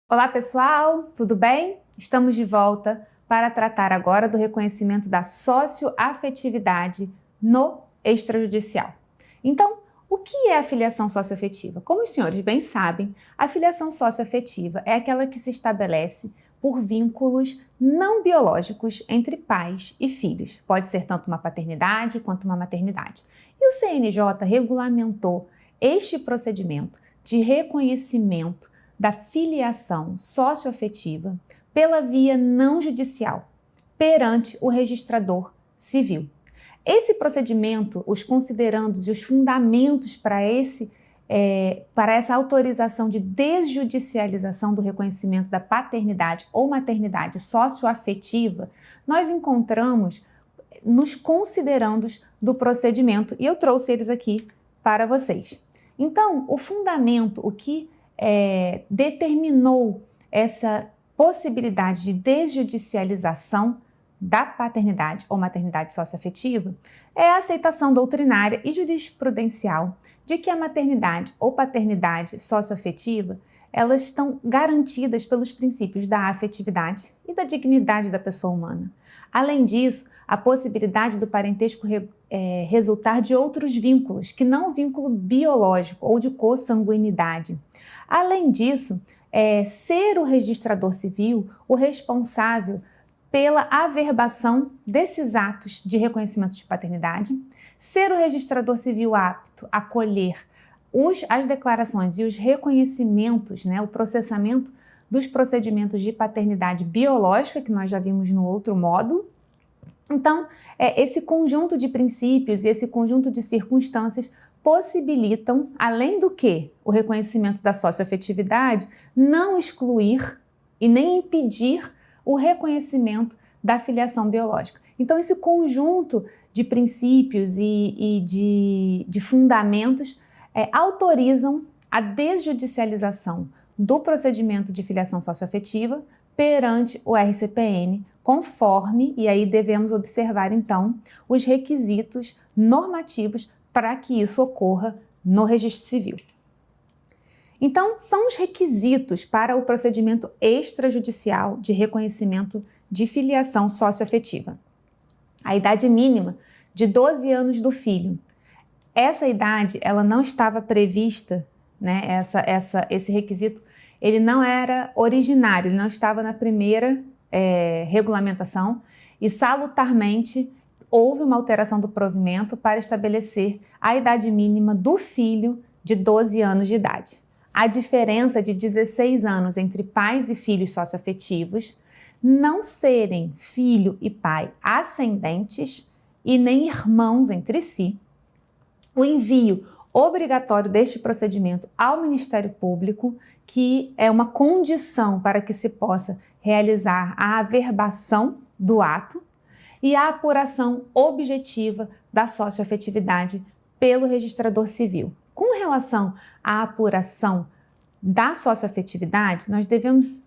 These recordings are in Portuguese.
Olá pessoal, tudo bem? Estamos de volta para tratar agora do reconhecimento da socioafetividade no extrajudicial. Então, o que é a filiação socioafetiva? Como os senhores bem sabem, a filiação socioafetiva é aquela que se estabelece por vínculos não biológicos entre pais e filhos. Pode ser tanto uma paternidade quanto uma maternidade. E o CNJ regulamentou este procedimento de reconhecimento da filiação socioafetiva pela via não judicial, perante o registrador civil. Esse procedimento, os considerandos e os fundamentos para essa autorização de desjudicialização do reconhecimento da paternidade ou maternidade socioafetiva, nós encontramos nos considerandos do procedimento e eu trouxe eles aqui para vocês. Então, o fundamento, o que determinou essa possibilidade de desjudicialização da paternidade ou maternidade socioafetiva é a aceitação doutrinária e jurisprudencial de que a maternidade ou paternidade socioafetiva elas estão garantidas pelos princípios da afetividade e da dignidade da pessoa humana. Além disso, a possibilidade do parentesco resultar de outros vínculos, que não o vínculo biológico ou de consanguinidade. Além disso, ser o registrador civil o responsável pela averbação desses atos de reconhecimento de paternidade, ser o registrador civil apto a colher as declarações e os reconhecimentos, o processamento dos procedimentos de paternidade biológica, que nós já vimos no outro módulo. Então, esse conjunto de princípios e esse conjunto de circunstâncias possibilitam, além do que o reconhecimento da socioafetividade, não excluir e nem impedir o reconhecimento da filiação biológica. Então, esse conjunto de princípios e de fundamentos autorizam a desjudicialização do procedimento de filiação socioafetiva perante o RCPN, conforme, e aí devemos observar então, os requisitos normativos para que isso ocorra no registro civil. Então, são os requisitos para o procedimento extrajudicial de reconhecimento de filiação socioafetiva. A idade mínima de 12 anos do filho. Essa idade, ela não estava prevista, esse requisito, ele não era originário, ele não estava na primeira regulamentação e, salutarmente, houve uma alteração do provimento para estabelecer a idade mínima do filho de 12 anos de idade. A diferença de 16 anos entre pais e filhos socioafetivos não serem filho e pai ascendentes e nem irmãos entre si. O envio obrigatório deste procedimento ao Ministério Público, que é uma condição para que se possa realizar a averbação do ato, e a apuração objetiva da socioafetividade pelo registrador civil. Com relação à apuração da socioafetividade, nós devemos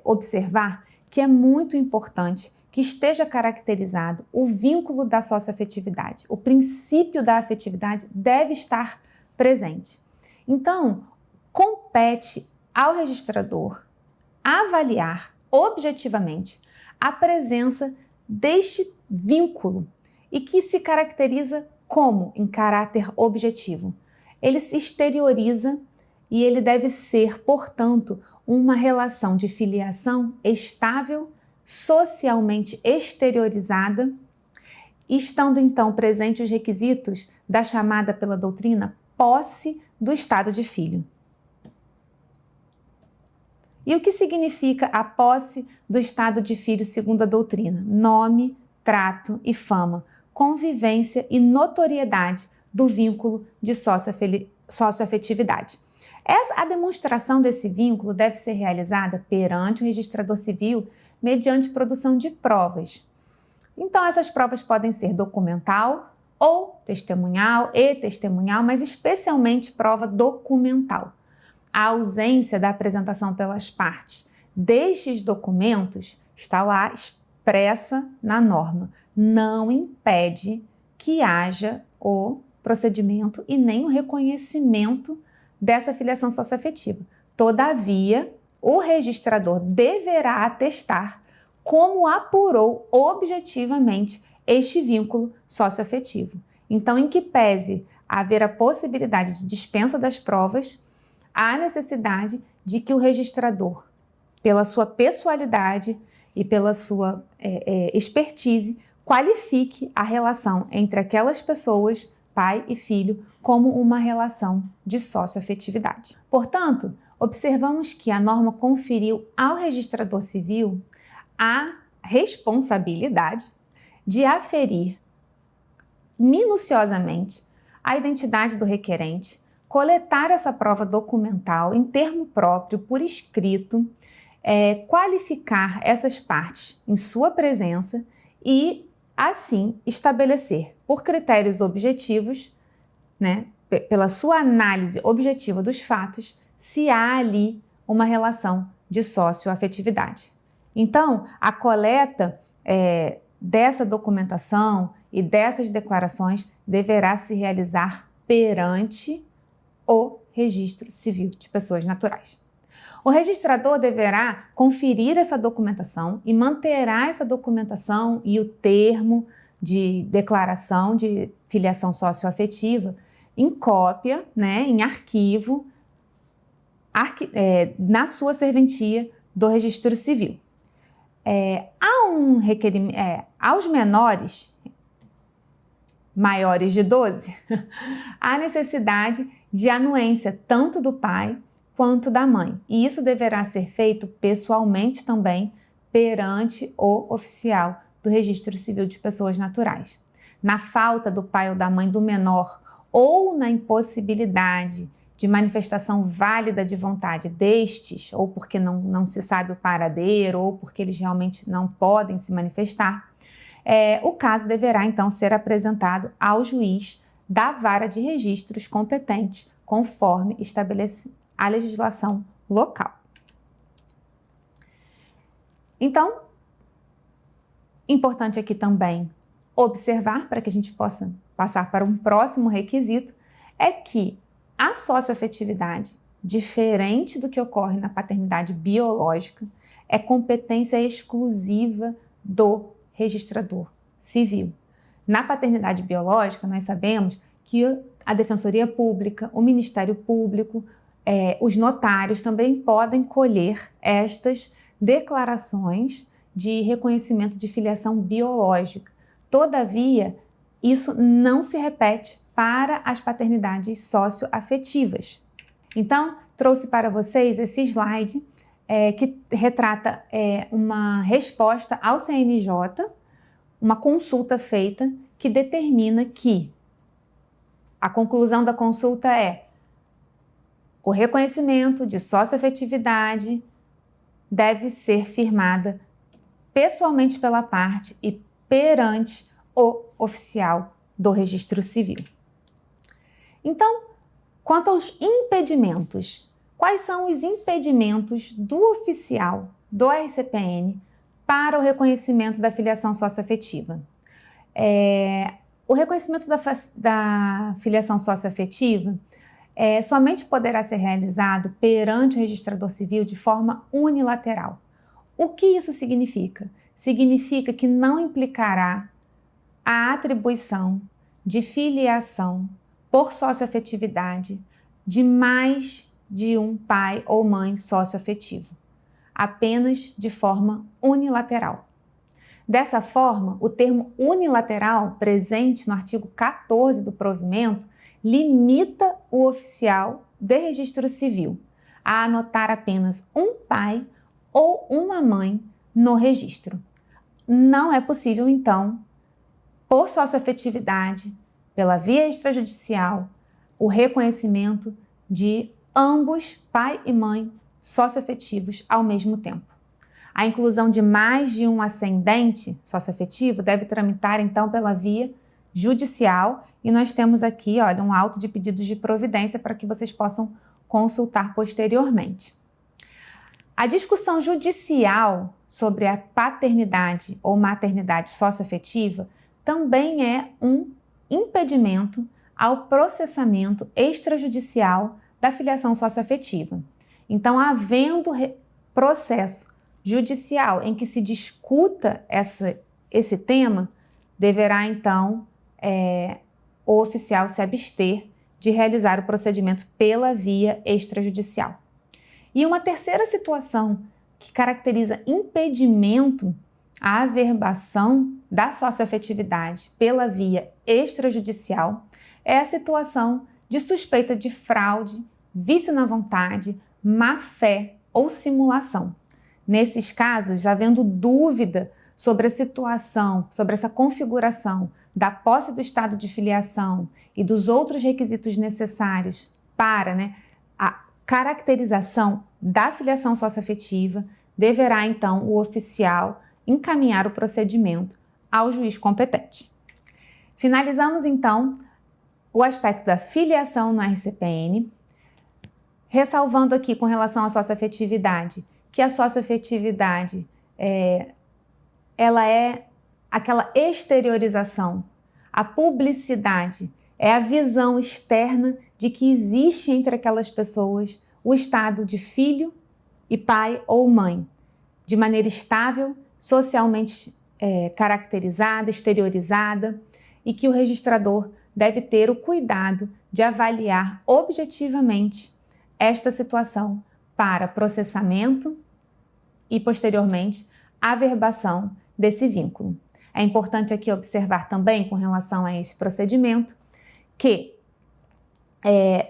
observar que é muito importante que esteja caracterizado o vínculo da socioafetividade. O princípio da afetividade deve estar presente. Então, compete ao registrador avaliar objetivamente a presença deste vínculo e que se caracteriza como em caráter objetivo. Ele se exterioriza e ele deve ser, portanto, uma relação de filiação estável, socialmente exteriorizada, estando então presentes os requisitos da chamada pela doutrina posse do estado de filho. E o que significa a posse do estado de filho segundo a doutrina? Nome, trato e fama, convivência e notoriedade do vínculo de socioafetividade. A demonstração desse vínculo deve ser realizada perante o registrador civil mediante produção de provas. Então, essas provas podem ser documental ou testemunhal e testemunhal, mas especialmente prova documental. A ausência da apresentação pelas partes destes documentos está lá expressa na norma, não impede que haja o procedimento e nem o reconhecimento dessa filiação socioafetiva. Todavia, o registrador deverá atestar como apurou objetivamente este vínculo socioafetivo. Então, em que pese haver a possibilidade de dispensa das provas, há necessidade de que o registrador, pela sua pessoalidade e pela sua expertise, qualifique a relação entre aquelas pessoas, pai e filho, como uma relação de socioafetividade. Portanto, observamos que a norma conferiu ao registrador civil a responsabilidade de aferir minuciosamente a identidade do requerente, coletar essa prova documental em termo próprio, por escrito, qualificar essas partes em sua presença e, assim, estabelecer por critérios objetivos, né, pela sua análise objetiva dos fatos, se há ali uma relação de socioafetividade. Então, a coleta dessa documentação e dessas declarações deverá se realizar perante o Registro Civil de Pessoas Naturais. O registrador deverá conferir essa documentação e manterá essa documentação e o termo de declaração de filiação socioafetiva em cópia, né, em arquivo, na sua serventia do Registro Civil. Há um requerimento aos menores maiores de 12, há necessidade de anuência tanto do pai quanto da mãe. E isso deverá ser feito pessoalmente também perante o oficial do Registro Civil de Pessoas Naturais. Na falta do pai ou da mãe do menor ou na impossibilidade de manifestação válida de vontade destes, ou porque não se sabe o paradeiro, ou porque eles realmente não podem se manifestar, o caso deverá então ser apresentado ao juiz da vara de registros competente, conforme estabelece a legislação local. Então, importante aqui também observar, para que a gente possa passar para um próximo requisito, é que a socioafetividade, diferente do que ocorre na paternidade biológica, é competência exclusiva do registrador civil. Na paternidade biológica, nós sabemos que a Defensoria Pública, o Ministério Público, os notários também podem colher estas declarações de reconhecimento de filiação biológica. Todavia, isso não se repete para as paternidades socioafetivas. Então, trouxe para vocês esse slide que retrata uma resposta ao CNJ, uma consulta feita que determina que a conclusão da consulta é o reconhecimento de socioafetividade deve ser firmada pessoalmente pela parte e perante o oficial do Registro Civil. Então, quanto aos impedimentos, quais são os impedimentos do oficial do RCPN para o reconhecimento da filiação socioafetiva? O reconhecimento da filiação socioafetiva somente poderá ser realizado perante o registrador civil de forma unilateral. O que isso significa? Significa que não implicará a atribuição de filiação por socioafetividade de mais de um pai ou mãe socioafetivo, apenas de forma unilateral. Dessa forma, o termo unilateral, presente no artigo 14 do provimento, limita o oficial de registro civil a anotar apenas um pai ou uma mãe no registro. Não é possível, então, por socioafetividade, pela via extrajudicial, o reconhecimento de ambos, pai e mãe, socioafetivos ao mesmo tempo. A inclusão de mais de um ascendente socioafetivo deve tramitar, então, pela via judicial, e nós temos aqui, olha, um auto de pedidos de providência para que vocês possam consultar posteriormente. A discussão judicial sobre a paternidade ou maternidade socioafetiva também é um impedimento ao processamento extrajudicial da filiação socioafetiva. Então, havendo processo judicial em que se discuta esse tema, deverá então o oficial se abster de realizar o procedimento pela via extrajudicial. E uma terceira situação que caracteriza impedimento à averbação da socioafetividade pela via extrajudicial é a situação de suspeita de fraude, vício na vontade, má-fé ou simulação. Nesses casos, havendo dúvida sobre a situação, sobre essa configuração da posse do estado de filiação e dos outros requisitos necessários para a caracterização da filiação socioafetiva, deverá então o oficial encaminhar o procedimento ao juiz competente. Finalizamos então o aspecto da filiação no RCPN, ressalvando aqui com relação à socioafetividade, que a socioafetividade ela é aquela exteriorização, a publicidade, é a visão externa de que existe entre aquelas pessoas o estado de filho e pai ou mãe, de maneira estável, socialmente caracterizada, exteriorizada, e que o registrador deve ter o cuidado de avaliar objetivamente esta situação para processamento e, posteriormente, averbação desse vínculo. É importante aqui observar também, com relação a esse procedimento, que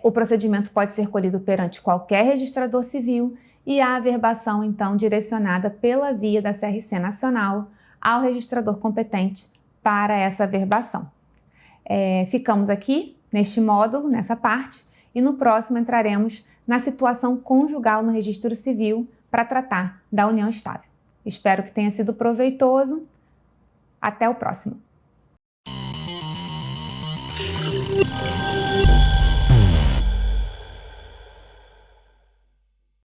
o procedimento pode ser colhido perante qualquer registrador civil e a averbação, então, direcionada pela via da CRC Nacional ao registrador competente para essa averbação. Ficamos aqui neste módulo, nessa parte, e no próximo entraremos na situação conjugal no registro civil para tratar da união estável. Espero que tenha sido proveitoso. Até o próximo.